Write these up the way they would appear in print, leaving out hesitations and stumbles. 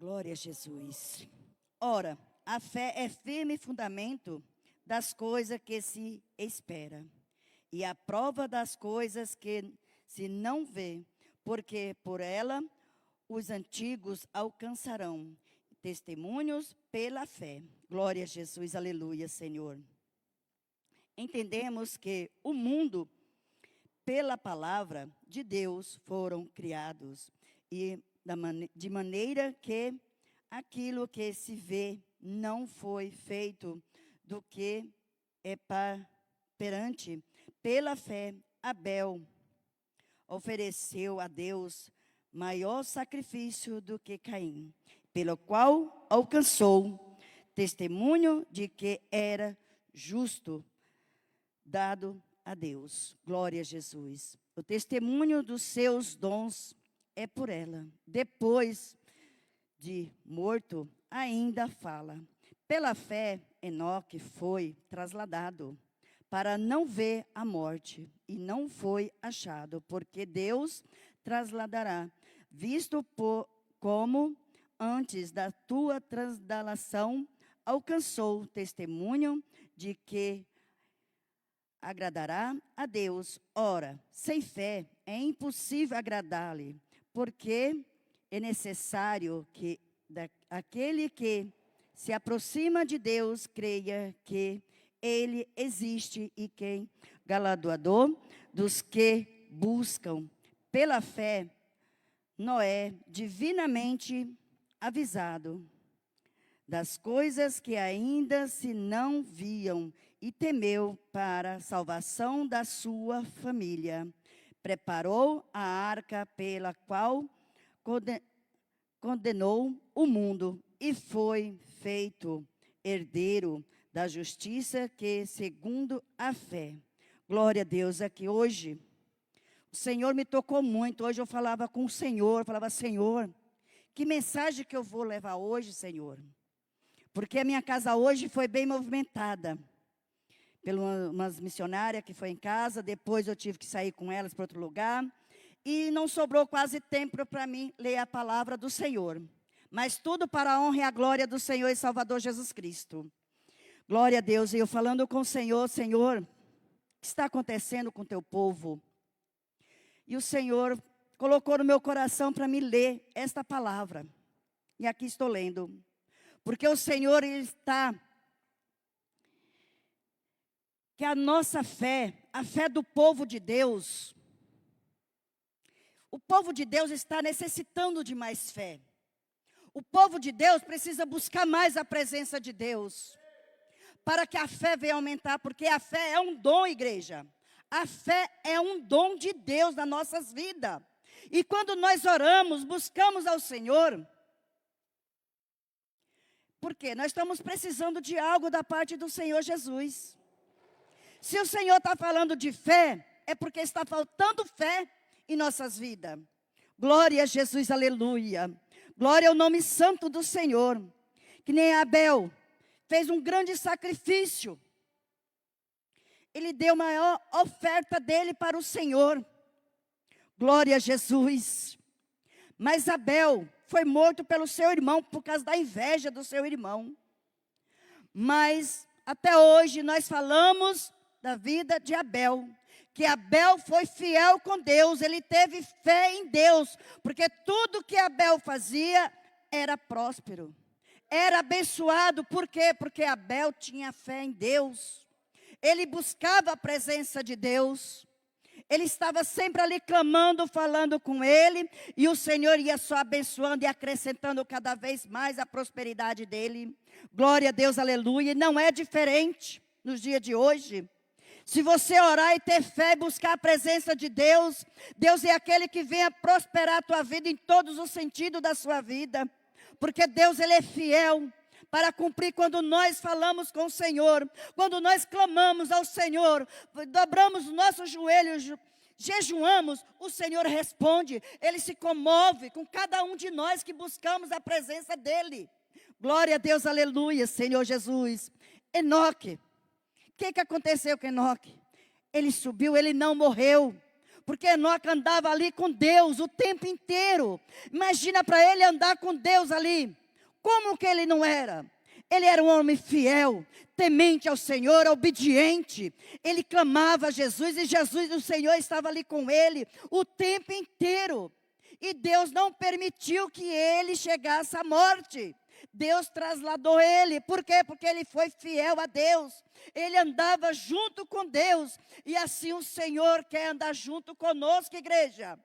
Glória a Jesus. Ora, a fé é firme fundamento das coisas que se espera, e a prova das coisas que se não vê, porque por ela os antigos alcançarão testemunhos pela fé. Glória a Jesus, aleluia, Senhor. Entendemos que o mundo, pela palavra de Deus, foram criados, e de maneira que aquilo que se vê não foi feito do que é perante. Pela fé, Abel ofereceu a Deus maior sacrifício do que Caim, pelo qual alcançou testemunho de que era justo, dado a Deus. Glória a Jesus. O testemunho dos seus dons é por ela. Depois de morto, ainda fala. Pela fé, Enoque foi trasladado para não ver a morte, e não foi achado, porque Deus trasladará, visto como antes da tua translação alcançou testemunho de que agradará a Deus. Ora, sem fé é impossível agradar-lhe, porque é necessário que aquele que se aproxima de Deus creia que Ele existe e quem galardoador dos que buscam. Pela fé, Noé, divinamente avisado das coisas que ainda se não viam, e temeu para a salvação da sua família. Preparou a arca pela qual condenou o mundo e foi feito herdeiro da justiça que segundo a fé. Glória a Deus. Aqui hoje, o Senhor me tocou muito. Hoje eu falava com o Senhor, falava: Senhor, que mensagem que eu vou levar hoje, Senhor? Porque a minha casa hoje foi bem movimentada. Pelas umas missionárias que foi em casa, depois eu tive que sair com elas para outro lugar, e não sobrou quase tempo para mim ler a palavra do Senhor, mas tudo para a honra e a glória do Senhor e Salvador Jesus Cristo. Glória a Deus. E eu falando com o Senhor: Senhor, o que está acontecendo com o teu povo? E o Senhor colocou no meu coração para me ler esta palavra, e aqui estou lendo, porque o Senhor está... que a nossa fé, a fé do povo de Deus, o povo de Deus está necessitando de mais fé. O povo de Deus precisa buscar mais a presença de Deus, para que a fé venha aumentar, porque a fé é um dom, igreja. A fé é um dom de Deus nas nossas vidas. E quando nós oramos, buscamos ao Senhor, porque nós estamos precisando de algo da parte do Senhor Jesus. Se o Senhor está falando de fé, é porque está faltando fé em nossas vidas. Glória a Jesus, aleluia. Glória ao nome santo do Senhor. Que nem Abel fez um grande sacrifício. Ele deu a maior oferta dele para o Senhor. Glória a Jesus. Mas Abel foi morto pelo seu irmão, por causa da inveja do seu irmão. Mas até hoje nós falamos da vida de Abel, que Abel foi fiel com Deus, ele teve fé em Deus, porque tudo que Abel fazia era próspero, era abençoado. Por quê? Porque Abel tinha fé em Deus, ele buscava a presença de Deus, ele estava sempre ali clamando, falando com ele, e o Senhor ia só abençoando e acrescentando cada vez mais a prosperidade dele. Glória a Deus, aleluia. E não é diferente nos dias de hoje. Se você orar e ter fé e buscar a presença de Deus, Deus é aquele que vem a prosperar a tua vida em todos os sentidos da sua vida. Porque Deus, Ele é fiel para cumprir quando nós falamos com o Senhor. Quando nós clamamos ao Senhor, dobramos os nossos joelhos, jejuamos, o Senhor responde. Ele se comove com cada um de nós que buscamos a presença dEle. Glória a Deus, aleluia, Senhor Jesus. Enoque. O que aconteceu com Enoque? Ele subiu, ele não morreu. porque Enoque andava ali com Deus o tempo inteiro. Imagina para ele andar com Deus ali. Como que ele não era? Ele era um homem fiel, temente ao Senhor, obediente. Ele clamava a Jesus e Jesus, o Senhor, estava ali com ele o tempo inteiro. E Deus não permitiu que ele chegasse à morte. Deus trasladou ele. Por quê? Porque ele foi fiel a Deus. Ele andava junto com Deus. E assim o Senhor quer andar junto conosco, igreja.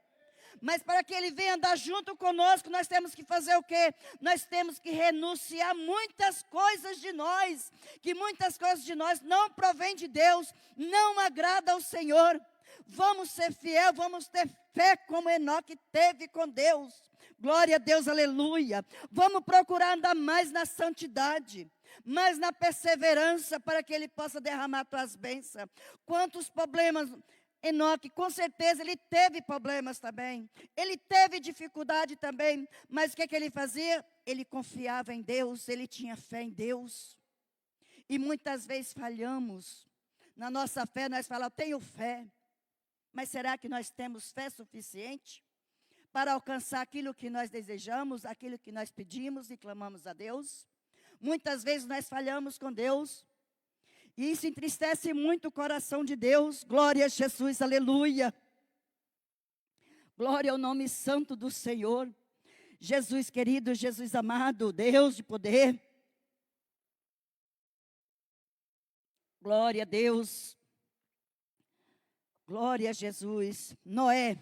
Mas para que ele venha andar junto conosco, nós temos que fazer o quê? Nós temos que renunciar muitas coisas de nós, que muitas coisas de nós não provém de Deus, não agrada ao Senhor. Vamos ser fiel, vamos ter fé como Enoque teve com Deus. Glória a Deus, aleluia. Vamos procurar andar mais na santidade, mais na perseverança, para que ele possa derramar tuas bênçãos. Quantos problemas... Enoque, com certeza, ele teve problemas também. Ele teve dificuldade também. Mas o que ele fazia? Ele confiava em Deus, ele tinha fé em Deus. E muitas vezes falhamos. Na nossa fé, nós falamos, eu tenho fé. Mas será que nós temos fé suficiente para alcançar aquilo que nós desejamos, aquilo que nós pedimos e clamamos a Deus? Muitas vezes nós falhamos com Deus. E isso entristece muito o coração de Deus. Glória a Jesus, aleluia. Glória ao nome santo do Senhor. Jesus querido, Jesus amado, Deus de poder. Glória a Deus. Glória a Jesus. Noé.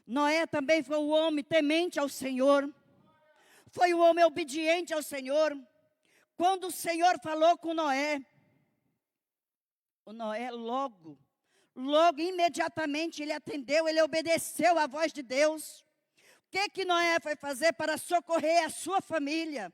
Noé também foi um homem temente ao Senhor. Foi um homem obediente ao Senhor. Quando o Senhor falou com Noé, o Noé logo, imediatamente ele atendeu, ele obedeceu à voz de Deus. O que Noé foi fazer para socorrer a sua família?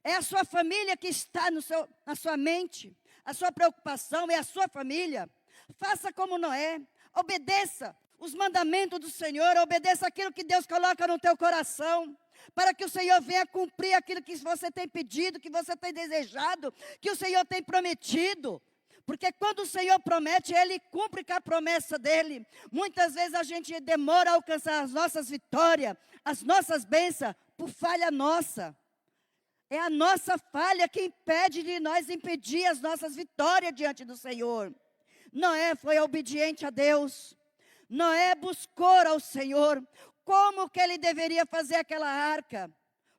É a sua família que está na sua mente, a sua preocupação é a sua família. Faça como Noé, obedeça os mandamentos do Senhor, obedeça aquilo que Deus coloca no teu coração, para que o Senhor venha cumprir aquilo que você tem pedido, que você tem desejado, que o Senhor tem prometido. Porque quando o Senhor promete, Ele cumpre com a promessa dEle. Muitas vezes a gente demora a alcançar as nossas vitórias, as nossas bênçãos, por falha nossa. É a nossa falha que impede de nós impedir as nossas vitórias diante do Senhor. Noé foi obediente a Deus. Noé buscou ao Senhor. Como que ele deveria fazer aquela arca?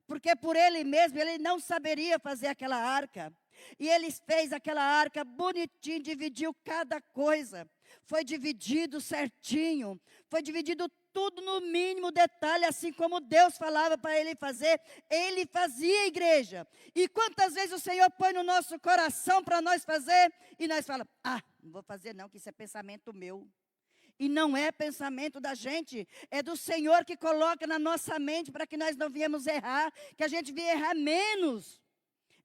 Porque por ele mesmo, ele não saberia fazer aquela arca. E ele fez aquela arca bonitinho, dividiu cada coisa. Foi dividido certinho. Foi dividido tudo no mínimo detalhe, assim como Deus falava para ele fazer. Ele fazia, igreja. E quantas vezes o Senhor põe no nosso coração para nós fazer, e nós falamos, não vou fazer não, que isso é pensamento meu. E não é pensamento da gente, é do Senhor que coloca na nossa mente para que nós não viemos errar, que a gente venha errar menos.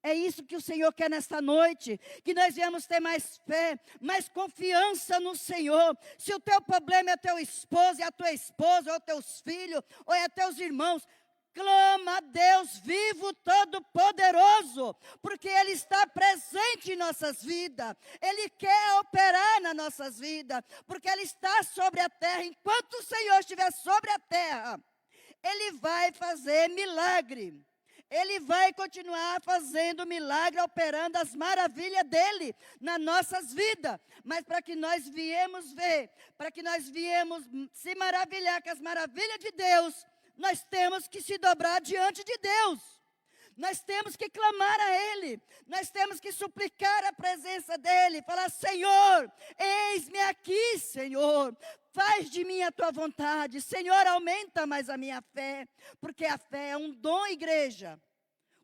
É isso que o Senhor quer nesta noite, que nós viemos ter mais fé, mais confiança no Senhor. Se o teu problema é teu esposo, é a tua esposa, ou teus filhos, ou é teus irmãos, clama a Deus vivo, todo-poderoso, porque Ele está presente em nossas vidas. Ele quer operar nas nossas vidas, porque Ele está sobre a terra. Enquanto o Senhor estiver sobre a terra, Ele vai fazer milagre. Ele vai continuar fazendo milagre, operando as maravilhas dEle nas nossas vidas. Mas para que nós viemos ver, para que nós viemos se maravilhar com as maravilhas de Deus, nós temos que se dobrar diante de Deus. Nós temos que clamar a Ele. Nós temos que suplicar a presença dEle. Falar, Senhor, eis-me aqui, Senhor. Faz de mim a tua vontade. Senhor, aumenta mais a minha fé. Porque a fé é um dom, igreja.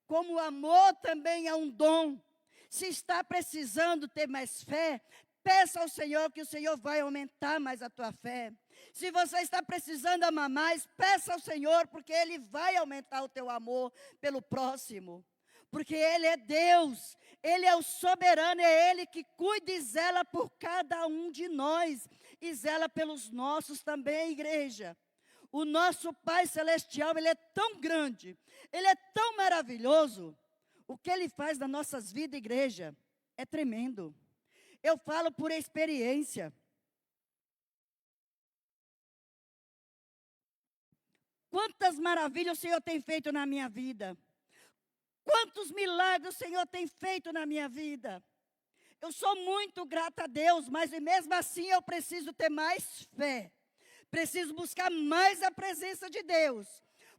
Como o amor também é um dom. Se está precisando ter mais fé, peça ao Senhor que o Senhor vai aumentar mais a tua fé. Se você está precisando amar mais, peça ao Senhor, porque Ele vai aumentar o teu amor pelo próximo. Porque Ele é Deus, Ele é o soberano, é Ele que cuida e zela por cada um de nós. E zela pelos nossos também, igreja. O nosso Pai Celestial, Ele é tão grande, Ele é tão maravilhoso. O que Ele faz nas nossas vidas, igreja, é tremendo. Eu falo por experiência. Quantas maravilhas o Senhor tem feito na minha vida. Quantos milagres o Senhor tem feito na minha vida. Eu sou muito grata a Deus, mas mesmo assim eu preciso ter mais fé. Preciso buscar mais a presença de Deus.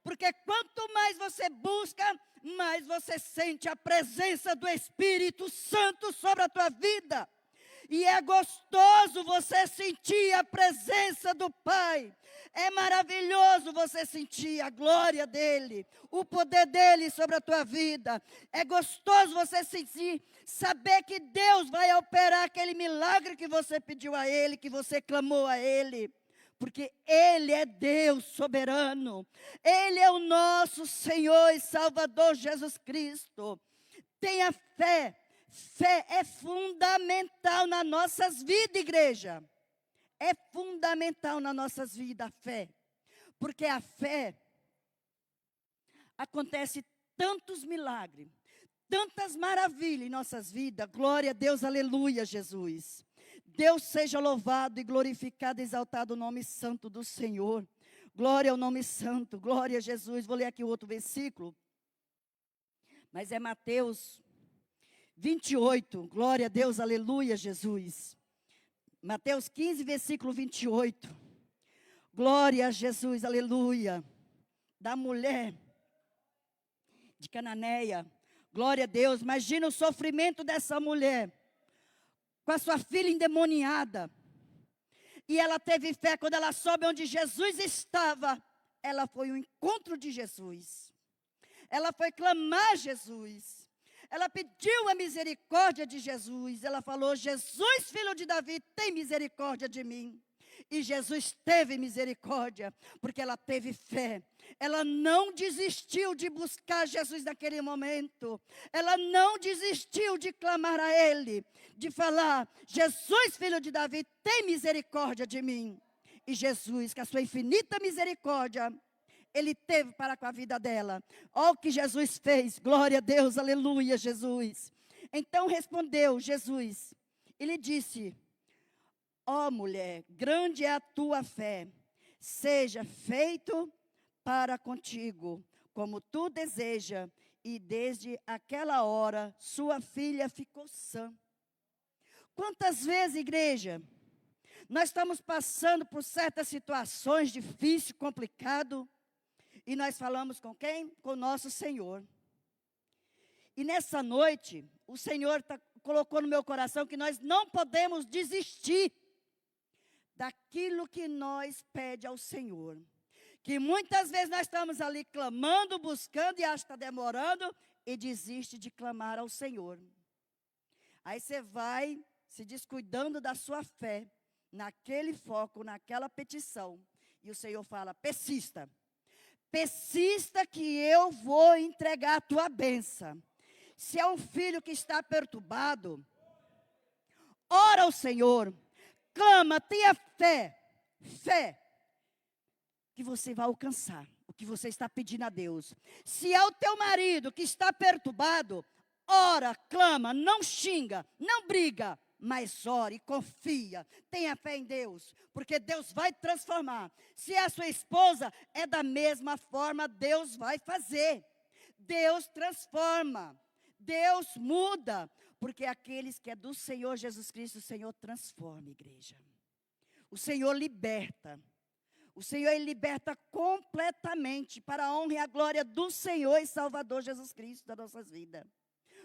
Porque quanto mais você busca, mais você sente a presença do Espírito Santo sobre a tua vida. E é gostoso você sentir a presença do Pai. É maravilhoso você sentir a glória dEle, o poder dEle sobre a tua vida. É gostoso você sentir, saber que Deus vai operar aquele milagre que você pediu a Ele, que você clamou a Ele. Porque Ele é Deus soberano. Ele é o nosso Senhor e Salvador Jesus Cristo. Tenha fé. Fé é fundamental nas nossas vidas, igreja. É fundamental nas nossas vidas a fé. Porque a fé acontece tantos milagres, tantas maravilhas em nossas vidas. Glória a Deus, aleluia, Jesus. Deus seja louvado e glorificado, exaltado o nome santo do Senhor. Glória ao nome santo, glória a Jesus. Vou ler aqui o outro versículo. Mas é Mateus 28, glória a Deus, aleluia, Jesus. Mateus 15, versículo 28. Glória a Jesus, aleluia. Da mulher de Cananeia. Glória a Deus. Imagina o sofrimento dessa mulher. Com a sua filha endemoniada. E ela teve fé quando ela soube onde Jesus estava. Ela foi ao encontro de Jesus. Ela foi clamar a Jesus. Ela pediu a misericórdia de Jesus. Ela falou: Jesus, filho de Davi, tem misericórdia de mim. E Jesus teve misericórdia, porque ela teve fé. Ela não desistiu de buscar Jesus naquele momento. Ela não desistiu de clamar a Ele, de falar: Jesus, filho de Davi, tem misericórdia de mim. E Jesus, com a sua infinita misericórdia, Ele teve para com a vida dela. Olha o que Jesus fez. Glória a Deus, aleluia, Jesus. Então respondeu Jesus. Ele disse: ó mulher, grande é a tua fé. Seja feito para contigo, como tu deseja. E desde aquela hora, sua filha ficou sã. Quantas vezes, igreja, nós estamos passando por certas situações difíceis, complicadas, e nós falamos com quem? Com o nosso Senhor. E nessa noite, o Senhor colocou no meu coração que nós não podemos desistir daquilo que nós pede ao Senhor. Que muitas vezes nós estamos ali clamando, buscando, e acha que está demorando, e desiste de clamar ao Senhor. Aí você vai se descuidando da sua fé, naquele foco, naquela petição. E o Senhor fala: persista. Persista que eu vou entregar a tua bênção. Se é um filho que está perturbado, ora ao Senhor, clama, tenha fé, que você vai alcançar o que você está pedindo a Deus. Se é o teu marido que está perturbado, ora, clama, não xinga, não briga, mas ore, confia, tenha fé em Deus, porque Deus vai transformar. Se é a sua esposa, é da mesma forma, Deus vai fazer. Deus transforma, Deus muda, porque aqueles que é do Senhor Jesus Cristo, o Senhor transforma, igreja. O Senhor liberta. O Senhor Ele liberta completamente para a honra e a glória do Senhor e Salvador Jesus Cristo das nossas vidas.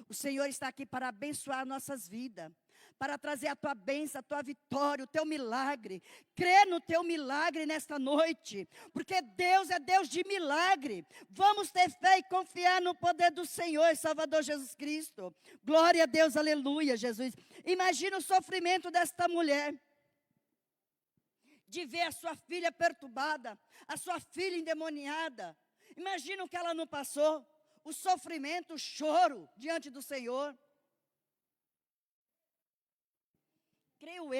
O Senhor está aqui para abençoar nossas vidas, para trazer a tua bênção, a tua vitória, o teu milagre. Crê no teu milagre nesta noite, porque Deus é Deus de milagre. Vamos ter fé e confiar no poder do Senhor e Salvador Jesus Cristo. Glória a Deus, aleluia, Jesus. Imagina o sofrimento desta mulher, de ver a sua filha perturbada, a sua filha endemoniada. Imagina o que ela não passou, o sofrimento, o choro diante do Senhor. Creio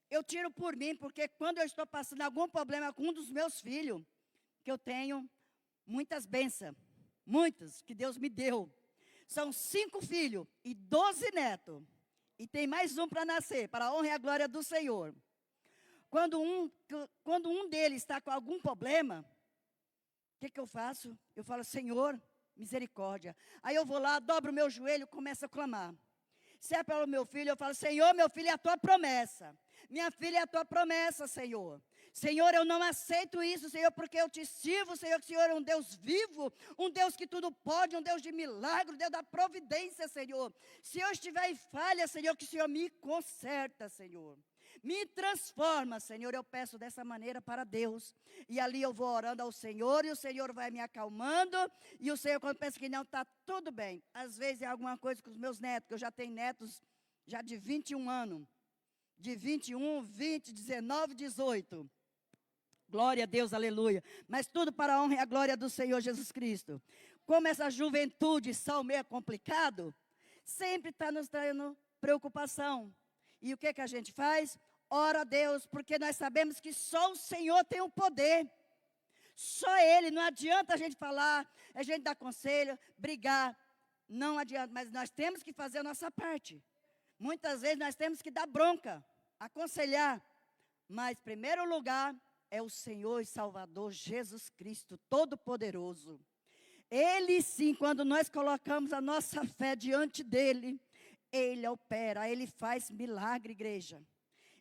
eu tiro por mim, porque quando eu estou passando algum problema com um dos meus filhos, que eu tenho muitas bênçãos, muitas que Deus me deu. São 5 filhos e 12 netos. E tem mais um para nascer, para a honra e a glória do Senhor. Quando um deles está com algum problema, que eu faço? Eu falo, Senhor, misericórdia. Aí eu vou lá, dobro o meu joelho, começo a clamar. Se é pelo meu filho, eu falo, Senhor, meu filho é a tua promessa. Minha filha é a tua promessa, Senhor. Senhor, eu não aceito isso, Senhor, porque eu te sirvo, Senhor, que o Senhor é um Deus vivo, um Deus que tudo pode, um Deus de milagre, um Deus da providência, Senhor. Se eu estiver em falha, Senhor, que o Senhor me conserta, Senhor. Me transforma, Senhor, eu peço dessa maneira para Deus. E ali eu vou orando ao Senhor, e o Senhor vai me acalmando. E o Senhor, quando pensa que não, está tudo bem. Às vezes é alguma coisa com os meus netos, que eu já tenho netos já de 21 anos. De 21, 20, 19, 18. Glória a Deus, aleluia. Mas tudo para a honra e a glória do Senhor Jesus Cristo. Como essa juventude só meio complicado, sempre está nos trazendo preocupação. E o que a gente faz? Ora a Deus, porque nós sabemos que só o Senhor tem o poder. Só Ele, não adianta a gente falar, a gente dar conselho, brigar. Não adianta, mas nós temos que fazer a nossa parte. Muitas vezes nós temos que dar bronca, aconselhar. Mas, em primeiro lugar, é o Senhor e Salvador Jesus Cristo, Todo-Poderoso. Ele sim, quando nós colocamos a nossa fé diante dEle, Ele opera, Ele faz milagre, igreja.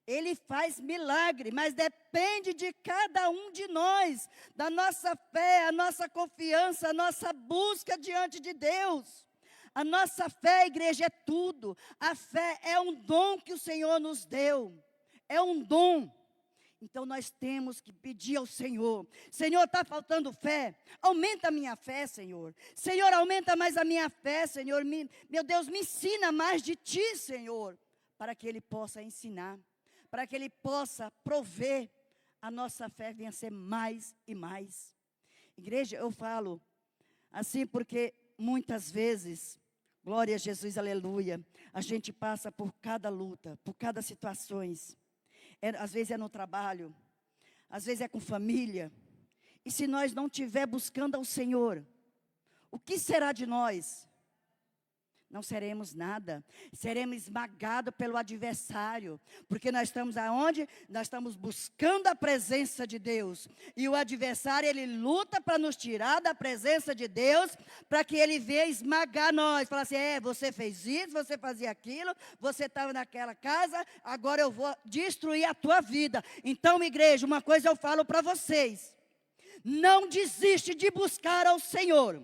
Ele faz milagre, mas depende de cada um de nós, da nossa fé, a nossa confiança, a nossa busca diante de Deus. A nossa fé, igreja, é tudo. A fé é um dom que o Senhor nos deu. É um dom. Então nós temos que pedir ao Senhor. Senhor, está faltando fé? Aumenta a minha fé, Senhor. Senhor, aumenta mais a minha fé, Senhor. Meu Deus, me ensina mais de Ti, Senhor. Para que Ele possa ensinar. Para que Ele possa prover. A nossa fé venha a ser mais e mais. Igreja, eu falo assim porque muitas vezes, glória a Jesus, aleluia, a gente passa por cada luta, por cada situações. Às vezes é no trabalho, às vezes é com família. E se nós não estiver buscando ao Senhor, o que será de nós? Não seremos nada, seremos esmagados pelo adversário, porque nós estamos aonde? Nós estamos buscando a presença de Deus, e o adversário, ele luta para nos tirar da presença de Deus, para que ele venha esmagar nós, falar assim, você fez isso, você fazia aquilo, você estava naquela casa, agora eu vou destruir a tua vida. Então, igreja, uma coisa eu falo para vocês, não desiste de buscar ao Senhor,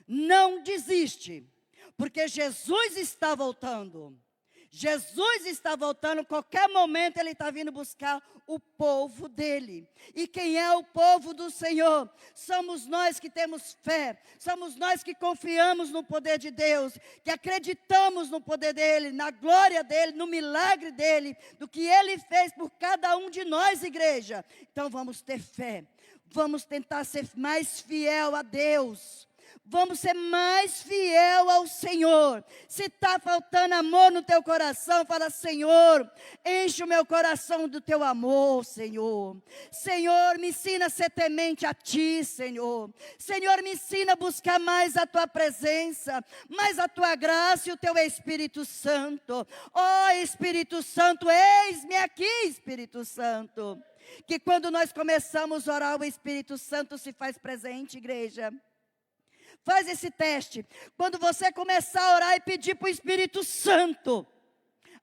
não desiste. Porque Jesus está voltando. Jesus está voltando, qualquer momento Ele está vindo buscar o povo dEle. E quem é o povo do Senhor? Somos nós que temos fé, somos nós que confiamos no poder de Deus, que acreditamos no poder dEle, na glória dEle, no milagre dEle, do que Ele fez por cada um de nós, igreja. Então vamos ter fé, vamos tentar ser mais fiel a Deus. Vamos ser mais fiel ao Senhor. Se está faltando amor no teu coração, fala, Senhor, enche o meu coração do teu amor, Senhor. Senhor, me ensina a ser temente a Ti, Senhor. Senhor, me ensina a buscar mais a Tua presença, mais a Tua graça e o Teu Espírito Santo. Ó Espírito Santo, eis-me aqui, Espírito Santo. Que quando nós começamos a orar, o Espírito Santo se faz presente, igreja. Faz esse teste. Quando você começar a orar e pedir para o Espírito Santo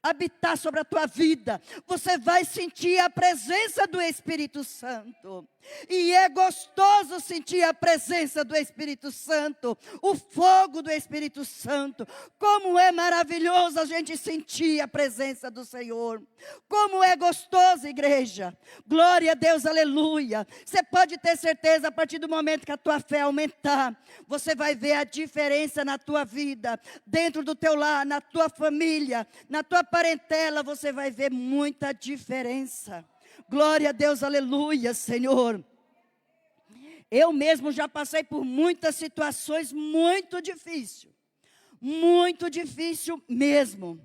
habitar sobre a tua vida, você vai sentir a presença do Espírito Santo. E é gostoso sentir a presença do Espírito Santo, o fogo do Espírito Santo. Como é maravilhoso a gente sentir a presença do Senhor. Como é gostoso, igreja. Glória a Deus, aleluia. Você pode ter certeza, a partir do momento que a tua fé aumentar, você vai ver a diferença na tua vida, dentro do teu lar, na tua família, na tua parentela, você vai ver muita diferença. Glória a Deus, aleluia, Senhor. Eu mesmo já passei por muitas situações muito difíceis mesmo.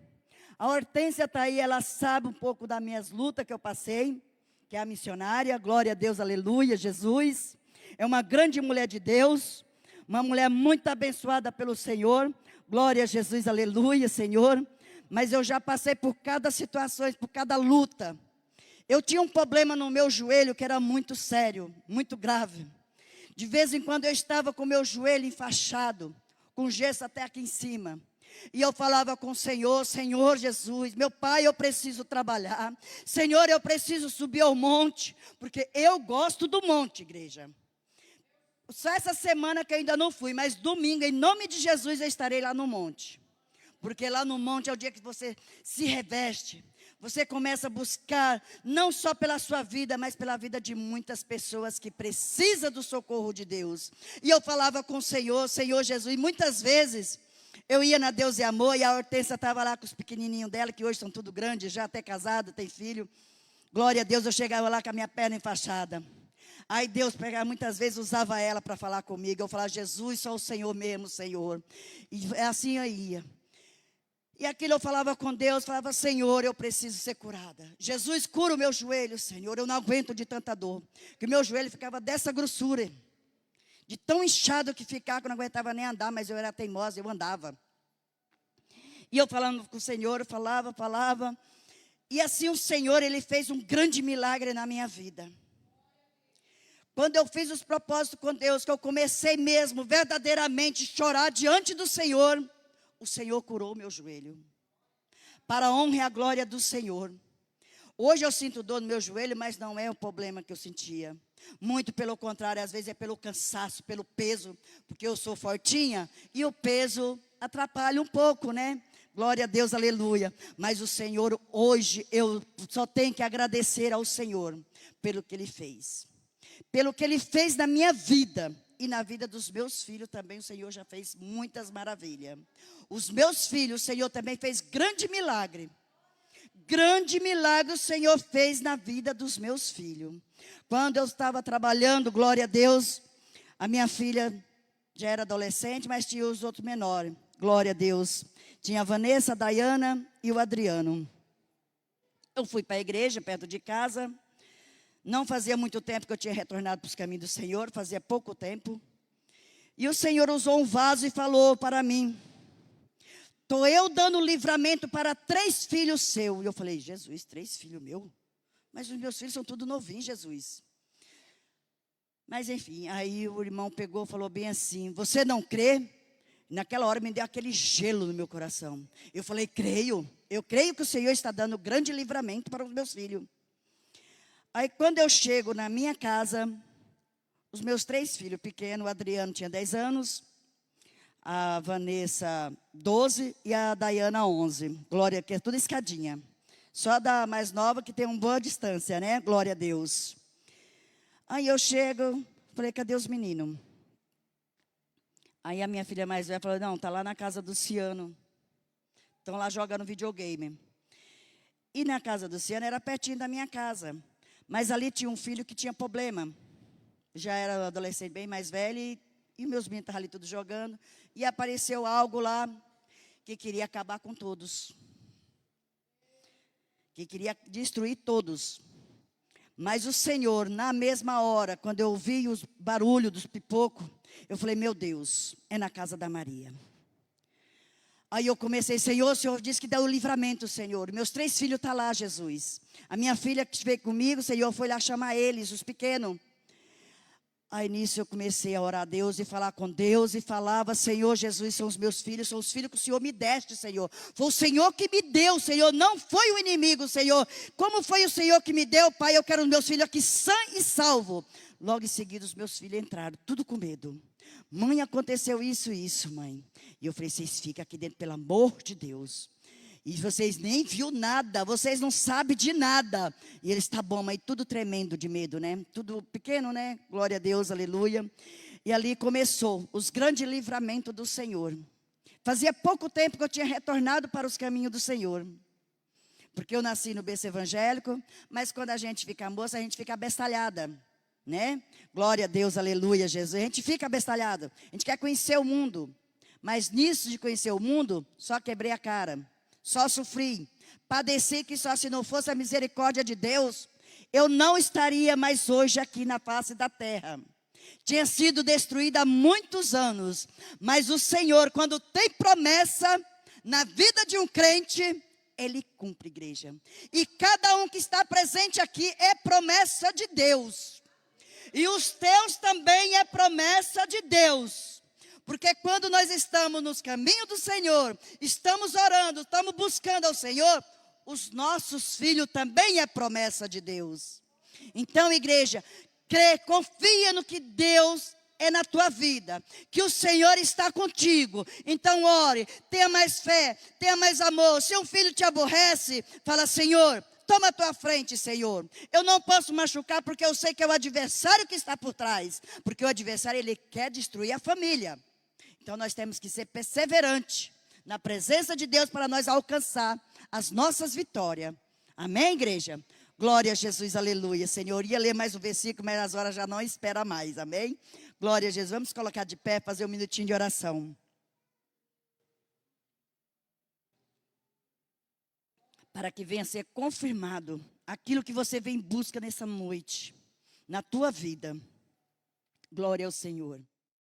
A Hortência está aí, ela sabe um pouco das minhas lutas que eu passei, que é a missionária, glória a Deus, aleluia, Jesus. É uma grande mulher de Deus, uma mulher muito abençoada pelo Senhor, glória a Jesus, aleluia, Senhor. Mas eu já passei por cada situação, por cada luta. Eu tinha um problema no meu joelho que era muito sério, muito grave. De vez em quando eu estava com meu joelho enfaixado, com gesso até aqui em cima. E eu falava com o Senhor, Senhor Jesus, meu Pai, eu preciso trabalhar. Senhor, eu preciso subir ao monte, porque eu gosto do monte, igreja. Só essa semana que eu ainda não fui, mas domingo, em nome de Jesus, eu estarei lá no monte. Porque lá no monte é o dia que você se reveste. Você começa a buscar, não só pela sua vida, mas pela vida de muitas pessoas que precisam do socorro de Deus. E eu falava com o Senhor, Senhor Jesus, e muitas vezes eu ia na Deus e Amor, e a Hortência estava lá com os pequenininhos dela, que hoje são tudo grandes, já até casado, tem filho. Glória a Deus, eu chegava lá com a minha perna enfaixada. Aí Deus pegava, muitas vezes usava ela para falar comigo. Eu falava, Jesus, só o Senhor mesmo, Senhor. E assim eu ia. E aquilo eu falava com Deus, falava, Senhor, eu preciso ser curada. Jesus, cura o meu joelho, Senhor, eu não aguento de tanta dor. Que o meu joelho ficava dessa grossura. De tão inchado que ficava, que eu não aguentava nem andar, mas eu era teimosa, eu andava. E eu falando com o Senhor, eu falava. E assim o Senhor, Ele fez um grande milagre na minha vida. Quando eu fiz os propósitos com Deus, que eu comecei mesmo, verdadeiramente, chorar diante do Senhor, o Senhor curou o meu joelho. Para a honra e a glória do Senhor. Hoje eu sinto dor no meu joelho, mas não é o problema que eu sentia. Muito pelo contrário, às vezes é pelo cansaço, pelo peso, porque eu sou fortinha e o peso atrapalha um pouco, né? Glória a Deus, aleluia. Mas o Senhor, hoje, eu só tenho que agradecer ao Senhor pelo que Ele fez. Pelo que Ele fez na minha vida e na vida dos meus filhos também, o Senhor já fez muitas maravilhas. Os meus filhos, o Senhor também fez grande milagre. Grande milagre o Senhor fez na vida dos meus filhos. Quando eu estava trabalhando, glória a Deus, a minha filha já era adolescente, mas tinha os outros menores. Glória a Deus. Tinha a Vanessa, a Dayana e o Adriano. Eu fui para a igreja, perto de casa. Não fazia muito tempo que eu tinha retornado para os caminhos do Senhor, fazia pouco tempo. E o Senhor usou um vaso e falou para mim, estou eu dando livramento para 3 filhos seus. E eu falei, Jesus, 3 filhos meus? Mas os meus filhos são tudo novinhos, Jesus. Mas enfim, aí o irmão pegou e falou bem assim, você não crê? Naquela hora me deu aquele gelo no meu coração. Eu falei, creio. Eu creio que o Senhor está dando grande livramento para os meus filhos. Aí quando eu chego na minha casa, os meus 3 filhos pequenos, o Adriano tinha 10 anos, a Vanessa 12 e a Dayana 11. Glória, que é tudo escadinha. Só a da mais nova que tem uma boa distância, né? Glória a Deus. Aí eu chego, falei, cadê os meninos? Aí a minha filha mais velha falou, não, tá lá na casa do Ciano. Estão lá jogando videogame. E na casa do Ciano era pertinho da minha casa. Mas ali tinha um filho que tinha problema. Já era um adolescente bem mais velho e meus meninos estavam ali todos jogando. E apareceu algo lá que queria acabar com todos. Que queria destruir todos. Mas o Senhor, na mesma hora, quando eu ouvi os barulhos dos pipocos, eu falei, meu Deus, é na casa da Maria. Aí eu comecei, Senhor, o Senhor disse que dá o livramento, Senhor. Meus 3 filhos estão lá, Jesus. A minha filha que veio comigo, Senhor, foi lá chamar eles, os pequenos. Aí nisso eu comecei a orar a Deus e falar com Deus e falava, Senhor Jesus, são os meus filhos, são os filhos que o Senhor me deste, Senhor. Foi o Senhor que me deu, Senhor, não foi o inimigo, Senhor. Como foi o Senhor que me deu, Pai, eu quero os meus filhos aqui sã e salvo. Logo em seguida os meus filhos entraram, tudo com medo. Mãe, aconteceu isso, mãe. E eu falei, vocês ficam aqui dentro, pelo amor de Deus. E vocês nem viu nada, vocês não sabem de nada. E eles, tá bom, mas tudo tremendo de medo, né? Tudo pequeno, né? Glória a Deus, aleluia. E ali começou os grandes livramentos do Senhor. Fazia pouco tempo que eu tinha retornado para os caminhos do Senhor. Porque eu nasci no berço evangélico, mas quando a gente fica moça, a gente fica abestalhada, né? Glória a Deus, aleluia, Jesus. A gente fica abestalhado, a gente quer conhecer o mundo. Mas nisso de conhecer o mundo, só quebrei a cara. Só sofri, padeci que só se não fosse a misericórdia de Deus, eu não estaria mais hoje aqui na face da terra. Tinha sido destruída há muitos anos, mas o Senhor, quando tem promessa na vida de um crente, Ele cumpre, igreja. E cada um que está presente aqui é promessa de Deus. E os teus também é promessa de Deus. Porque quando nós estamos nos caminhos do Senhor, estamos orando, estamos buscando ao Senhor, os nossos filhos também é promessa de Deus. Então, igreja, crê, confia no que Deus é na tua vida, que o Senhor está contigo. Então ore, tenha mais fé, tenha mais amor. Se um filho te aborrece, fala: Senhor, toma a tua frente, Senhor. Eu não posso machucar porque eu sei que é o adversário que está por trás. Porque o adversário, ele quer destruir a família. Então nós temos que ser perseverantes na presença de Deus para nós alcançar as nossas vitórias. Amém, igreja? Glória a Jesus, aleluia. Senhor, ia ler mais um versículo, mas as horas já não espera mais, amém? Glória a Jesus. Vamos colocar de pé, fazer um minutinho de oração. Para que venha a ser confirmado aquilo que você vem em busca nessa noite, na tua vida. Glória ao Senhor.